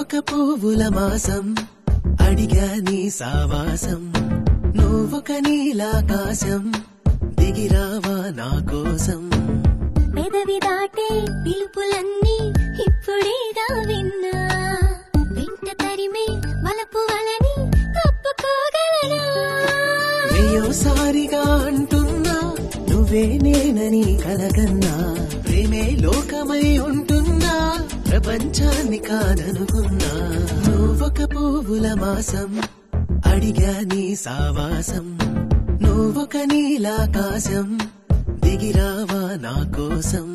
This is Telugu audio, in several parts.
నువ్వొక పువ్వుల మాసం అడిగా నీ సావాసం నువ్వొక నీలాకాశం దిగిరావా నా కోసం పెదవి దాటే పిలుపులన్నీ ఇప్పుడేగా విన్నా వెంట తరిమే వలపు వలని తప్పుకోగలనా సారిగా అంటున్నా నువ్వే నేనని కలగన్నా ప్రేమే లోకమై ఉంటున్నా ప్రపంచాన్ని కాదనుకున్నా నువ్వొక పువ్వుల మాసం అడిగా నీ సావాసం నువ్వొక నీలాకాశం దిగిరావా నా కోసం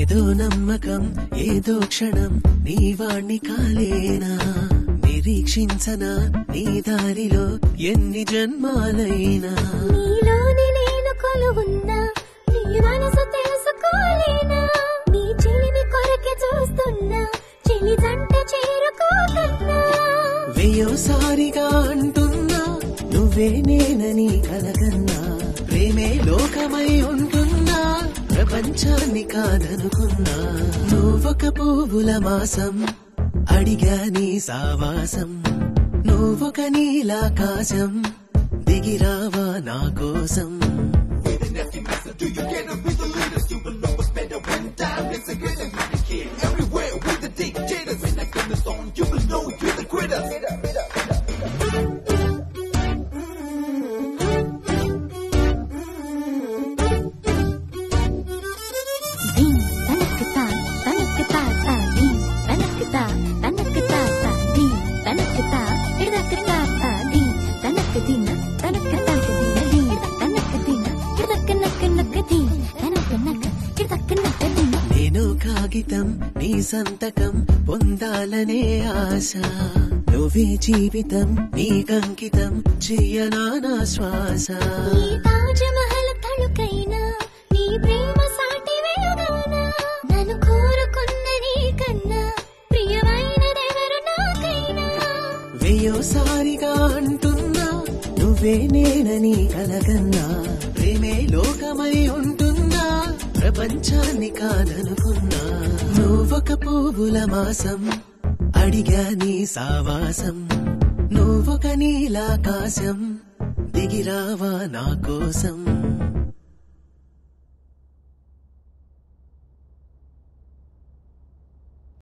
ఏదో నమ్మకం ఏదో క్షణం నీ వాణ్ణి కాలేనా నిరీక్షించనా నీ దారిలో ఎన్ని జన్మాలైనా నీలోని నేను కొలువున్నా నీ మనసు తెలుసుకోలేనా నీ చెలిమి కొరకే చూస్తున్నా చెలి జంట చేరుకోకన్నా సారిగా అంటున్నా నువ్వే నేనని కలగన్నా ప్రేమే లోకమై ఉంటున్నా ప్రపంచాన్ని కాదనుకున్నా నువ్వొక పువ్వుల మాసం అడిగా నీ సావాసం నువ్వొక నీలాకాశం దిగిరావా నా కోసం నేను కాగితం నీ సంతకం పొందాలనే ఆశ నువ్వే జీవితం నీకంకితం చెయ్యనా నా శ్వాస ఈ తాజ్మహల్ తలుకైనా నీ ప్రేమ సాటి వేయగలనా నన్ను కోరుకున్న నీ కన్నా ప్రియమైనదెవరు నాకైనా సారిగా అంటున్నా నువ్వే నేనని కలగన్నా ప్రేమే లోకమై ఉంటున్నా ప్రపంచాన్ని కాదనుకున్నా నువ్వొక పువ్వుల మాసం అడిగా నీ సావాసం నువ్వొక నీలాకాశం దిగిరావా నా కోసం